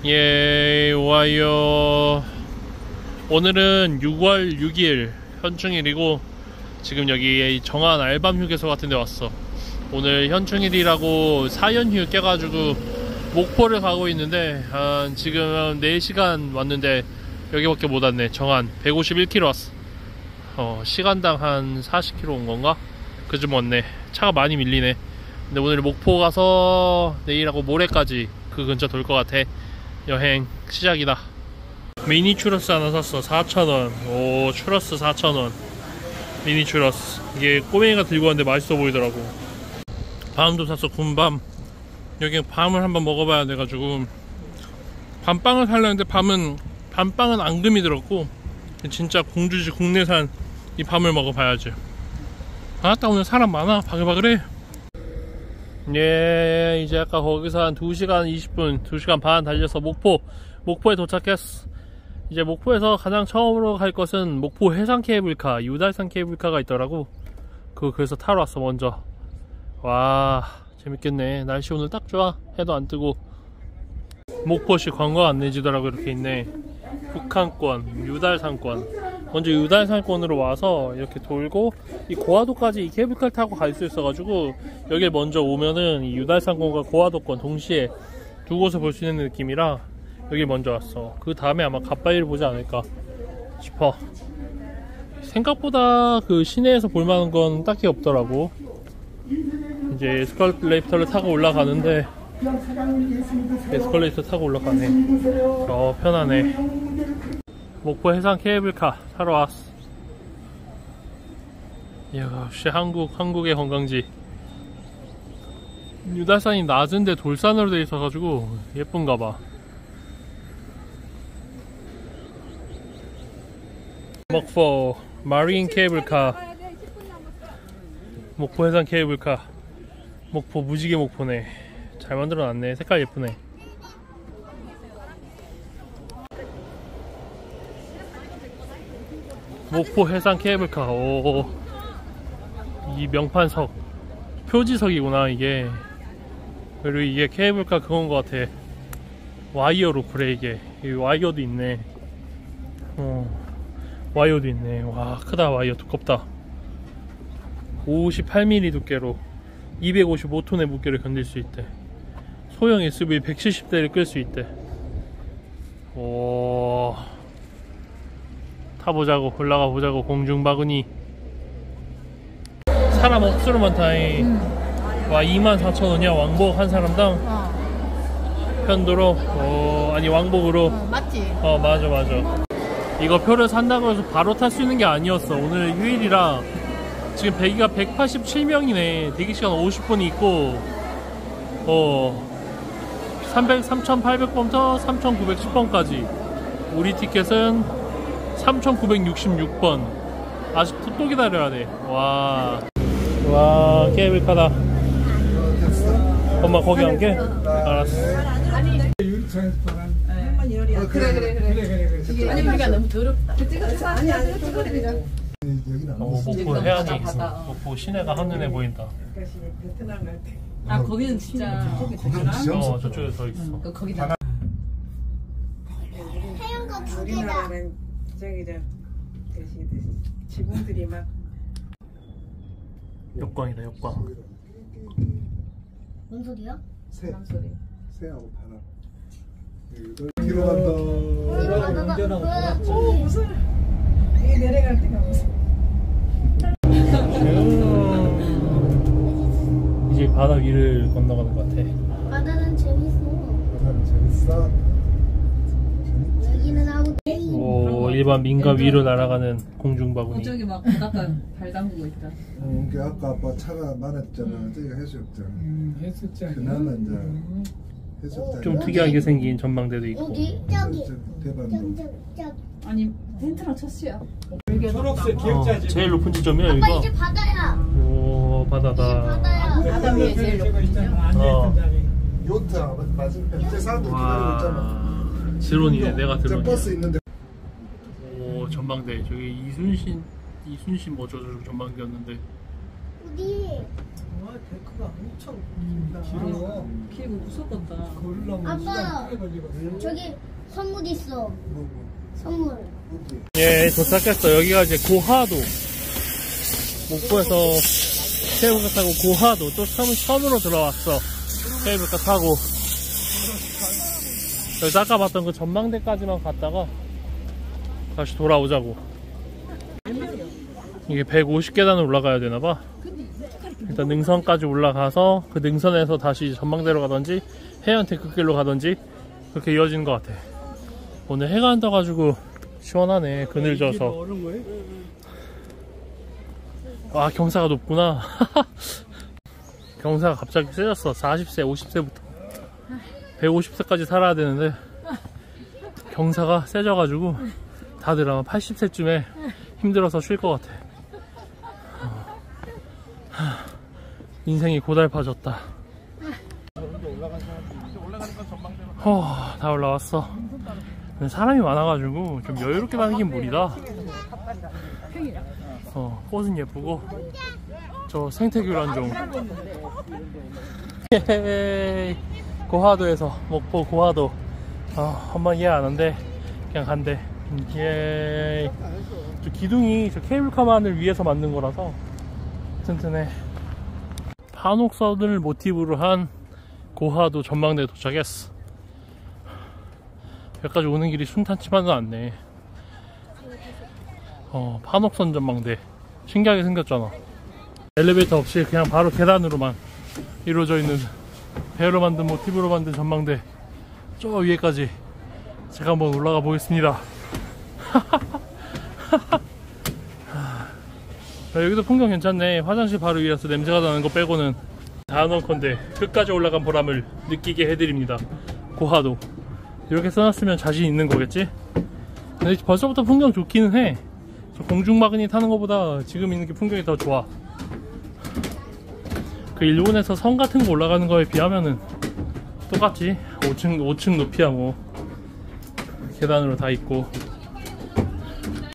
예, 와요. 오늘은 6월 6일 현충일이고 지금 여기 정안 알밤 휴게소 같은 데 왔어. 오늘 현충일이라고 사연휴 깨가지고 목포를 가고 있는데 지금 4시간 왔는데 여기밖에 못 왔네. 정안 151km 왔어. 시간당 한 40km 온 건가? 그좀 왔네. 차가 많이 밀리네. 근데 오늘 목포 가서 내일하고 모레까지 그 근처 돌 것 같아. 여행 시작이다. 미니 추러스 하나 샀어. 4,000원. 오, 추러스 4,000원. 미니 추러스. 이게 꼬맹이가 들고 왔는데 맛있어 보이더라고. 밤도 샀어. 군밤. 여기 밤을 한번 먹어봐야 돼가지고 밤빵을 살려는데 밤빵은 앙금이 들었고 진짜 공주지 국내산 이 밤을 먹어봐야지. 아따 오늘 사람 많아. 바글바글해. 예, 이제 아까 거기서 한 2시간 20분 2시간 반 달려서 목포에 도착했어. 이제 목포에서 가장 처음으로 갈 것은 목포 해상 케이블카, 유달산 케이블카가 있더라고. 그래서 타러 왔어. 먼저. 와, 재밌겠네. 날씨 오늘 딱 좋아. 해도 안 뜨고. 목포시 관광 안내지도라고 이렇게 있네. 북한권, 유달산권. 먼저 유달산권으로 와서 이렇게 돌고 이 고화도까지 이 케이블카를 타고 갈 수 있어가지고 여길 먼저 오면은 이 유달산권과 고화도권 동시에 두 곳을 볼 수 있는 느낌이라 여길 먼저 왔어. 그 다음에 아마 갓바위를 보지 않을까 싶어. 생각보다 그 시내에서 볼만한 건 딱히 없더라고. 이제 에스컬레이터를 타고 올라가는데 에스컬레이터 타고 올라가네. 편하네. 목포 해상 케이블카 타러 왔어. 역시 한국의 관광지. 유달산이 낮은데 돌산으로 돼 있어가지고 예쁜가봐. 목포 마린 케이블카. 목포 해상 케이블카. 목포 무지개 목포네. 잘 만들어놨네. 색깔 예쁘네. 목포 해상 케이블카. 오, 이 명판석 표지석이구나 이게. 그리고 이게 케이블카 그건 것 같아. 와이어로. 그래 이게 와이어도 있네. 와이어도 있네. 와, 크다. 와이어 두껍다. 58mm 두께로 255톤의 무게를 견딜 수 있대. 소형 SUV 170대를 끌 수 있대. 오, 타보자고. 올라가 보자고. 공중바구니. 사람 억수로 많다잉. 와, 24,000원이야 왕복 한 사람당. 편도로. 아니 왕복으로. 맞지? 맞아. 이거 표를 산다고 해서 바로 탈 수 있는 게 아니었어. 오늘 휴일이라 지금 대기가 187명이네 대기시간 50분이 있고 3,800번부터 3,910번까지. 우리 티켓은 3,966번. 아직도 또 기다려야 돼. 와, 케이블카다. 엄마 거기 앉게? 알았어. 그래. 아니 우리가 너무 더럽다. 목포 해안이 있어. 목포 시내가 한눈에 보인다. 아, 거기는 진짜 저쪽에 더 있어. 거기다. 해안가 두 개다. 지붕들이 막 역광이다. 역광. 뭔 소리야? 바람 소리. 새하고 바람. 뒤로 간다. 오, 무슨 이게 내려갈 때가 무슨. 이제 바다 위를 건너가는 것 같아. 바다는 재밌어. 바다는 재밌어. 여기는 아무. 오, 일반 민가 위로 날아가는 공중바구니. 저기 막 바닷가 발 담그고 있다. 그 아까 아빠 차가 많았잖아. 저기가 해수욕장. 해수욕장. 그나마 이제 해수욕장. 좀 특이하게 생긴 전망대도 있고. 여기 저기. 대반도. 저기. 아니 텐트랑 쳤어요. 초록색 기억자지. 제일 높은 지점이야 아빠 여기가. 이제 바다야. 오, 바다다. 바다야. 바다 위에 제일 높은 있잖아. 앉아있던 자리. 요트 맞은 제 사람들 기다리고 있잖아. 드론이네. 내가 저 드론이야. 버스 있는데. 오, 전망대. 저기 이순신 뭐 저쪽 전망대였는데. 어디? 데크가 엄청 길어. 길고 무섭겠다. 걸으려면 아빠. 시간 꽤 걸리거든. 저기 선물 있어. 뭐. 선물. 예, 도착했어. 여기가 이제 고하도. 목포에서 케이블카 타고 고하도. 또 섬으로 들어왔어. 케이블카 타고. 여기서 아까 봤던 그 전망대까지만 갔다가 다시 돌아오자고. 이게 150계단을 올라가야 되나봐. 일단 능선까지 올라가서 그 능선에서 다시 전망대로 가던지 해안 데크길로 가던지 그렇게 이어지는 것 같아. 오늘 해가 안 떠가지고 시원하네. 그늘 져서. 와, 경사가 높구나. 경사가 갑자기 세졌어. 40세 50세부터 150세까지 살아야 되는데 경사가 세져가지고 다들 아마 80세쯤에 힘들어서 쉴 것 같아. 인생이 고달파졌다. 다 올라왔어. 사람이 많아가지고 좀 여유롭게 다니긴 무리다. 꽃은 예쁘고 저 생태교란종. 고하도에서 목포 고하도. 엄마 이해 안 한대. 그냥 간대. 저 기둥이 저 케이블카만을 위해서 만든 거라서 튼튼해. 판옥선을 모티브로 한 고하도 전망대에 도착했어. 여기까지 오는 길이 순탄치만은 않네. 판옥선 전망대 신기하게 생겼잖아. 엘리베이터 없이 그냥 바로 계단으로만 이루어져 있는 배로 만든 모티브로 만든 전망대. 저 위에까지 제가 한번 올라가 보겠습니다. 여기도 풍경 괜찮네. 화장실 바로 위라서 냄새가 나는 거 빼고는 단언컨대 끝까지 올라간 보람을 느끼게 해드립니다. 고하도 이렇게 써놨으면 자신 있는 거겠지? 근데 벌써부터 풍경 좋기는 해. 저 공중마그니 타는 것보다 지금 있는 게 풍경이 더 좋아. 그 일본에서 성 같은 거 올라가는 거에 비하면은 똑같지. 5층 높이야 뭐. 계단으로 다 있고.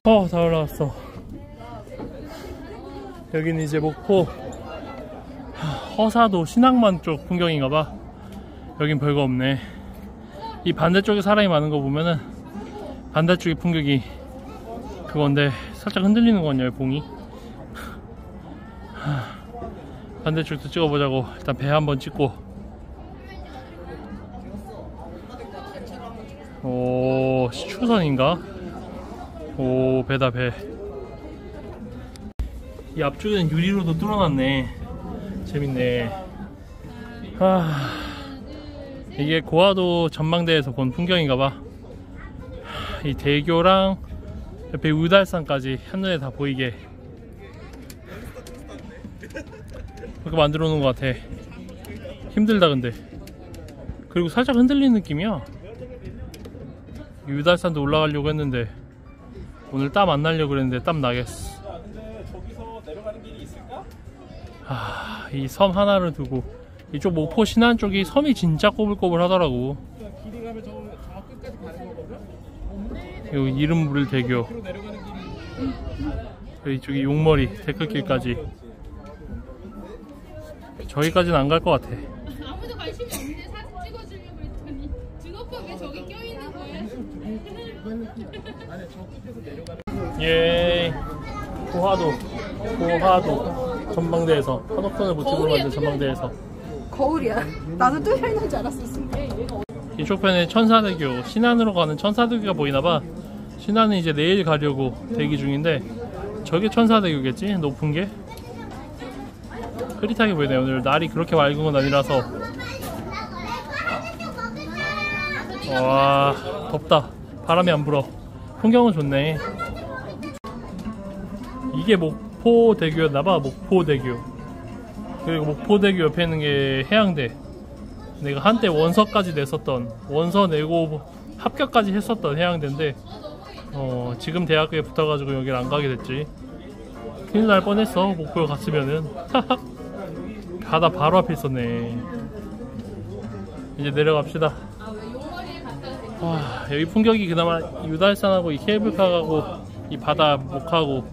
다 올라왔어. 여기는 이제 목포 허사도 신항만 쪽 풍경인가봐. 여긴 별거 없네. 이 반대쪽에 사람이 많은 거 보면은 반대쪽의 풍경이 그건데 살짝 흔들리는 거 같냐 봉이. 반대쪽도 찍어보자고. 일단 배 한번 찍고. 오, 시추선인가? 오, 배다 배. 이 앞쪽에는 유리로도 뚫어놨네. 재밌네. 이게 고하도 전망대에서 본 풍경인가봐. 이 대교랑 옆에 우달산까지 한눈에 다 보이게 그렇게 만들어 놓은 것 같아. 힘들다 근데. 그리고 살짝 흔들리는 느낌이야. 우달산도 올라가려고 했는데 오늘 땀 안 나려고 그랬는데 땀 나겠어. 이 섬 하나를 두고 이쪽 목포 신안 쪽이 섬이 진짜 꼬불꼬불 하더라고. 여기 이름부를 대교. 이쪽이 용머리 데크길까지. 저기까지는 안 갈 것 같아. 아무도 관심이 없는데 사진 찍어주려고 했더니 직업병에 저기 껴있는 거야. 예. 고하도 전망대에서 판옥선을 모티브로 만든 전망대에서. 거울이야. 나도 뚫려 있는 줄 알았었어. 이쪽 편에 천사대교, 신안으로 가는 천사대교가 보이나봐. 신안은 이제 내일 가려고 대기 중인데 저게 천사대교겠지? 높은 게? 흐릿하게 보이네. 오늘 날이 그렇게 맑은 건 아니라서. 와, 덥다. 바람이 안 불어. 풍경은 좋네. 이게 목포대교였나봐. 목포대교. 그리고 목포대교 옆에 있는 게 해양대. 내가 한때 원서까지 냈었던, 원서 내고 합격까지 했었던 해양대인데 지금 대학교에 붙어가지고 여길 안 가게 됐지. 큰일 날 뻔했어. 목포에 갔으면은. 바다 바로 앞에 있었네. 이제 내려갑시다. 여기 풍경이 그나마 유달산하고 이 케이블카하고 이 바다 목하고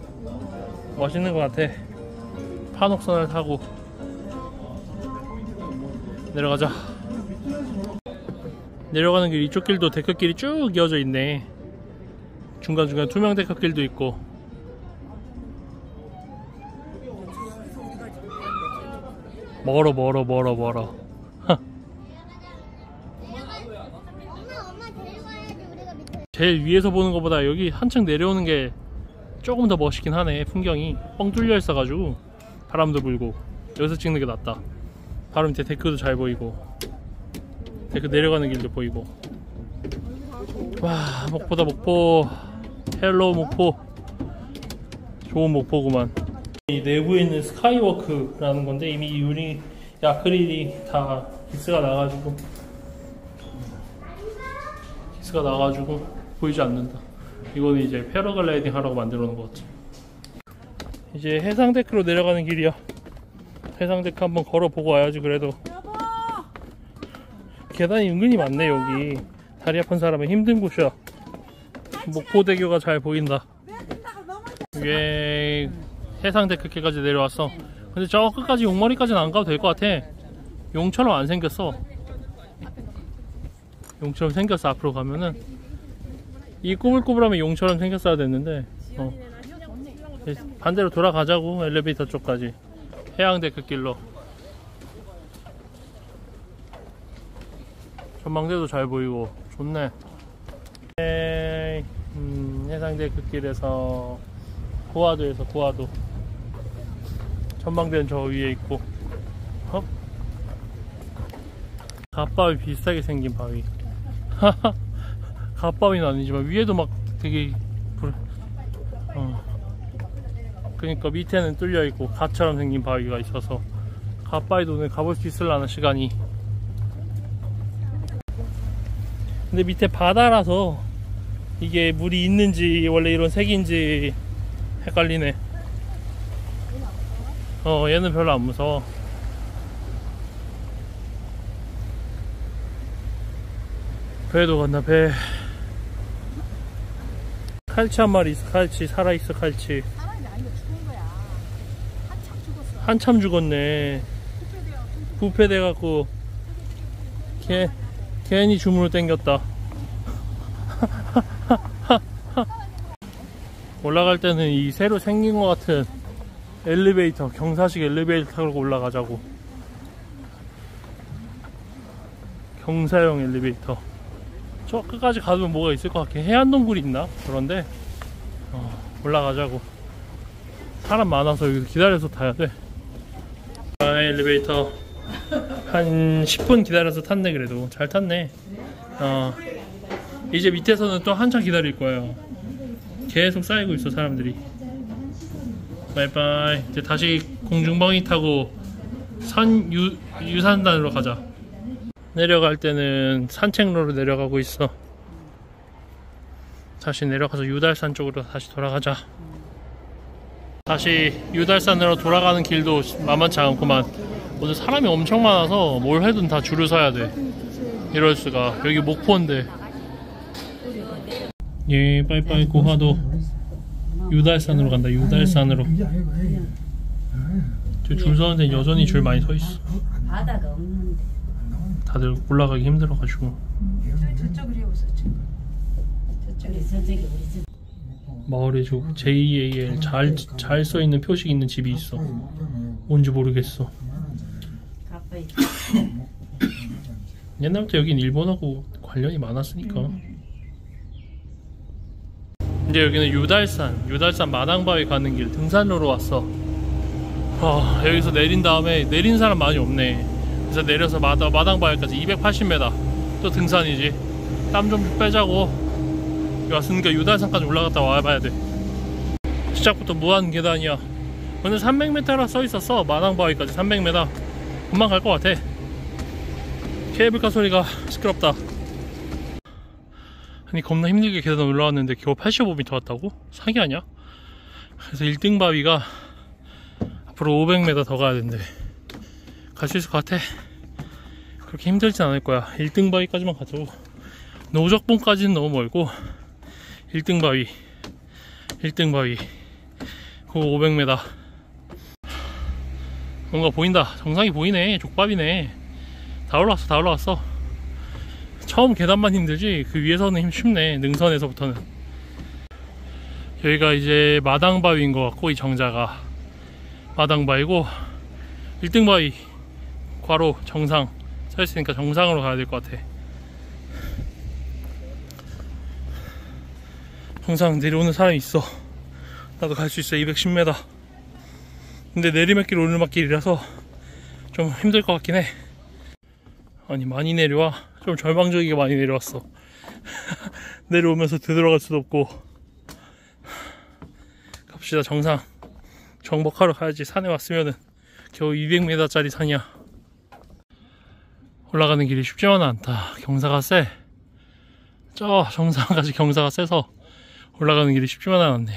멋있는 것 같아. 판옥선을 타고 내려가자. 내려가는 길, 이쪽 길도 데크길이 쭉 이어져 있네. 중간중간 투명 데크길도 있고. 멀어. 엄마 데려가야지 우리가 밑에. 제일 위에서 보는 것보다 여기 한층 내려오는 게 조금 더 멋있긴 하네. 풍경이 뻥 뚫려 있어가지고 바람도 불고. 여기서 찍는 게 낫다. 바로 밑에 데크도 잘 보이고, 데크 내려가는 길도 보이고. 와, 목포다 목포. 헬로 목포. 좋은 목포구만. 이 내부에 있는 스카이워크라는 건데 이미 유리 아크릴이 다 기스가 나가지고 보이지 않는다. 이거는 이제 패러글라이딩 하라고 만들어 놓은 것 같아. 이제 해상데크로 내려가는 길이야. 해상데크 한번 걸어보고 와야지. 그래도 계단이 은근히 많네. 여기 다리 아픈 사람은 힘든 곳이야. 목포대교가 잘 보인다. 이게 해상데크까지 내려왔어. 근데 저 끝까지 용머리까지는 안 가도 될 것 같아. 용처럼 안 생겼어. 용처럼 생겼어. 앞으로 가면은 이 꾸불꾸불하면 용처럼 생겼어야 됐는데 반대로 돌아가자고. 엘리베이터 쪽까지 해양데크 길로. 전망대도 잘 보이고 좋네. 해상데크 길에서 고화도에서 고화도. 전망대는 저 위에 있고. 갓바위 비슷하게 생긴 바위. 갓바위는 아니지만 위에도 막 되게 그러니까 밑에는 뚫려 있고 갓처럼 생긴 바위가 있어서 갓바위도 오늘 가볼 수 있을라나 시간이. 근데 밑에 바다라서 이게 물이 있는지 원래 이런 색인지 헷갈리네. 얘는 별로 안 무서워. 배도 간다. 배. 칼치 한 마리 있어. 칼치 살아있어. 칼치 사람이 아니고 죽은 거야. 한참 죽었어. 한참 죽었네. 부패돼갖고 괜히 주문을 땡겼다. 올라갈 때는 이 새로 생긴 것 같은 엘리베이터, 경사식 엘리베이터 타고 올라가자고. 경사형 엘리베이터. 저 끝까지 가면 뭐가 있을 것 같긴. 해안동굴이 있나? 그런데 올라가자고. 사람 많아서 여기서 기다려서 타야 돼. 엘리베이터 한 10분 기다려서 탔네. 그래도 잘 탔네. 이제 밑에서는 또 한참 기다릴 거예요. 계속 쌓이고 있어 사람들이. 바이바이. 이제 다시 공중벙이 타고 유산단으로 가자. 내려갈 때는 산책로로 내려가고 있어. 다시 내려가서 유달산 쪽으로 다시 돌아가자. 다시 유달산으로 돌아가는 길도 만만치 않구만. 오늘 사람이 엄청 많아서 뭘 해도 다 줄을 서야 돼. 이럴 수가. 여기 목포인데. 예, 빠이빠이 고화도. 유달산으로 간다. 유달산으로. 저 줄 서는데 여전히 줄 많이 서 있어. 바다가 없는데. 다들 올라가기 힘들어가지고. 저쪽으로 해보자. 저쪽에 우리 집. 마을에 저 JAL 잘 써있는 표식 있는 집이 있어. 뭔지 모르겠어. 옛날부터 여긴 일본하고 관련이 많았으니까. 이제 여기는 유달산 마당바위 가는 길 등산로로 왔어. 여기서 내린 다음에 내린 사람 많이 없네. 그래서 내려서 마당바위까지 280m 또 등산이지. 땀 좀 빼자고 여기 왔으니까 유달산까지 올라갔다 와봐야 돼. 시작부터 무한 계단이야. 오늘 300m라 써있었어. 마당바위까지 300m. 금방 갈 것 같아. 케이블카 소리가 시끄럽다. 아니 겁나 힘들게 계단 올라왔는데 겨우 85m 왔다고? 사기 아니야? 그래서 1등 바위가 앞으로 500m 더 가야 된대. 갈 수 있을 것 같아. 그렇게 힘들진 않을 거야. 1등 바위까지만 가자고. 노적봉까지는 너무 멀고 1등 바위 그거 500m. 뭔가 보인다. 정상이 보이네. 족밥이네. 다 올라갔어. 처음 계단만 힘들지 그 위에서는 쉽네. 능선에서부터는. 여기가 이제 마당바위인 것 같고, 이 정자가 마당바위고 1등 바위 괄호 정상 써있으니까 정상으로 가야 될 것 같아. 정상 내려오는 사람이 있어. 나도 갈 수 있어. 210m. 근데 내리막길 오르막길이라서 좀 힘들 것 같긴 해. 아니 많이 내려와. 좀 절망적이게 많이 내려왔어. 내려오면서 되돌아갈 수도 없고. 갑시다. 정상 정복하러 가야지. 산에 왔으면은 겨우 200m 짜리 산이야. 올라가는 길이 쉽지만은 않다. 경사가 세. 저 정상까지 경사가 세서 올라가는 길이 쉽지만은 않네.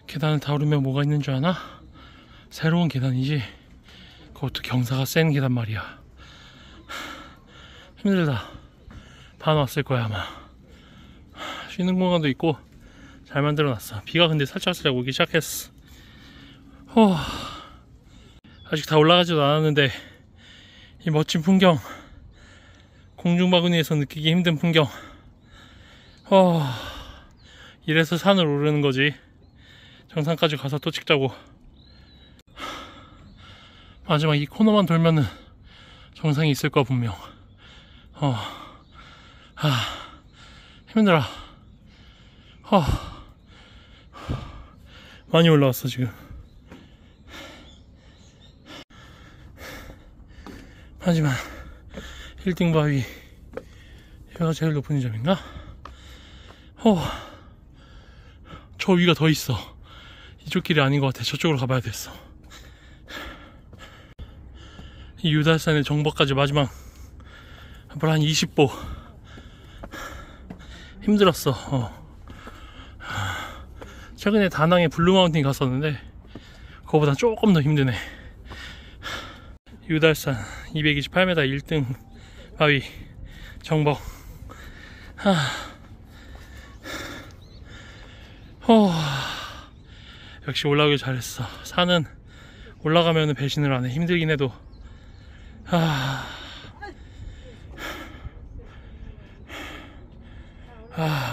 계단을 다 오르면 뭐가 있는 줄 아나? 새로운 계단이지. 그것도 경사가 센 계단 말이야. 힘들다. 반 왔을 거야 아마. 쉬는 공간도 있고 잘 만들어놨어. 비가 근데 살짝살짝 오기 시작했어. 아직 다 올라가지도 않았는데 이 멋진 풍경, 공중바구니에서 느끼기 힘든 풍경. 이래서 산을 오르는 거지. 정상까지 가서 또 찍자고. 마지막 이 코너만 돌면은 정상이 있을 거야 분명. 힘들어. 많이 올라왔어 지금. 하지만 1등 바위 여기가 제일 높은 점인가? 저 위가 더 있어. 이쪽 길이 아닌 것 같아. 저쪽으로 가봐야 됐어. 이 유달산의 정복까지 마지막 한 20보 힘들었어. 최근에 다낭에 블루마운틴 갔었는데 그거보다 조금 더 힘드네. 유달산 228m 1등 바위 정복. 역시 올라오길 잘했어. 산은 올라가면 배신을 안해. 힘들긴 해도.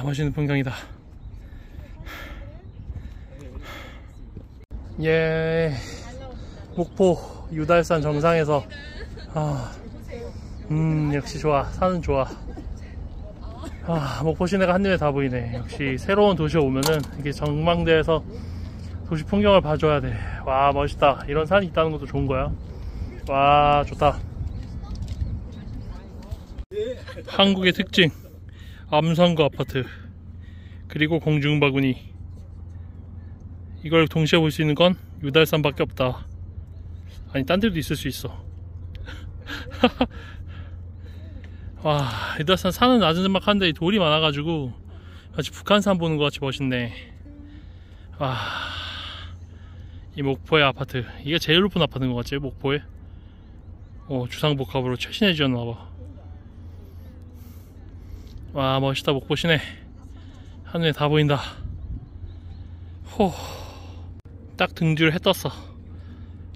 멋있는 풍경이다. 예, 목포 유달산 정상에서 역시 좋아. 산은 좋아. 목포 시내가 한눈에 다 보이네. 역시 새로운 도시에 오면은 이게 전망대에서 도시 풍경을 봐줘야 돼. 와, 멋있다. 이런 산이 있다는 것도 좋은 거야. 와, 좋다. 한국의 특징, 암산구 아파트, 그리고 공중바구니. 이걸 동시에 볼 수 있는 건 유달산밖에 없다. 아니, 딴 데도 있을 수 있어. 와, 유달산 산은 나지막한데 돌이 많아가지고 마치 북한산 보는 것 같이 멋있네. 와, 이 목포의 아파트, 이게 제일 높은 아파트인 것 같지? 목포에. 주상복합으로 최신에 지었나봐. 와, 멋있다. 목포 시내 한눈에 다 보인다. 딱 등줄 해 떴어.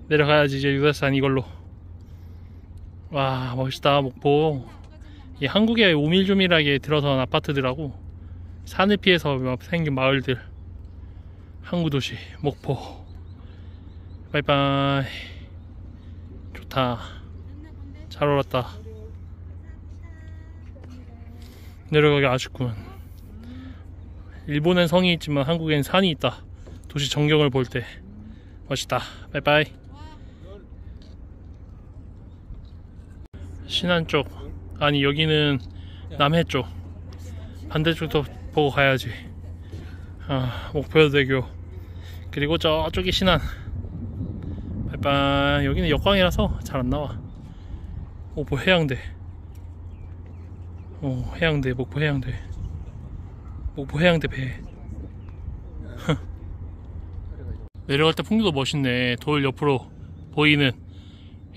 내려가야지 이제 유달산 이걸로. 와, 멋있다. 목포. 이 한국의 오밀조밀하게 들어선 아파트들하고 산을 피해서 생긴 마을들. 항구도시 목포. 바이바이. 좋다. 잘 올랐다. 내려가기 아쉽군. 일본엔 성이 있지만 한국엔 산이 있다. 도시 전경을 볼 때 멋있다. 바이바이. 신안 쪽, 아니 여기는 남해 쪽, 반대쪽도 보고 가야지. 목포대교, 그리고 저쪽이 신안. 바이바이. 여기는 역광이라서 잘 안나와. 목포 해양대. 해양대, 목포 해양대. 목포 해양대 배. 내려갈 때 풍경도 멋있네. 돌 옆으로 보이는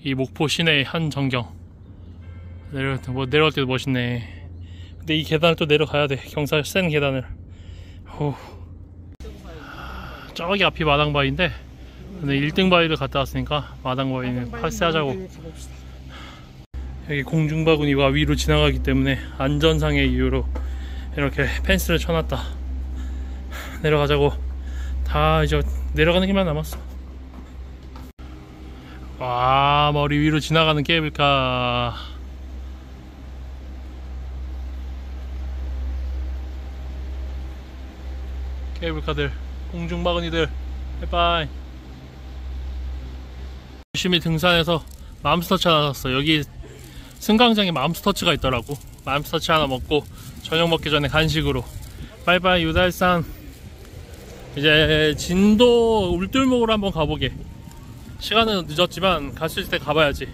이 목포 시내의 한 전경. 내려갈 때도 멋있네. 근데 이 계단을 또 내려가야 돼. 경사 센 계단을. 저기 앞이 마당바위인데, 근데 1등 바위를 갔다 왔으니까 마당바위는 팔세하자고. 여기 공중바구니가 위로 지나가기 때문에 안전상의 이유로 이렇게 펜스를 쳐놨다. 내려가자고. 다 이제 내려가는 길만 남았어. 와, 머리 위로 지나가는 케이블카. 케이블카들, 공중바구니들, 바이바이. 열심히 등산해서 맘스터치 하나 샀어. 여기 승강장에 맘스터치가 있더라고. 맘스터치 하나 먹고 저녁 먹기 전에 간식으로. 바이바이 유달산. 이제 진도 울들목으로 한번 가보게. 시간은 늦었지만 갔을 때 가봐야지.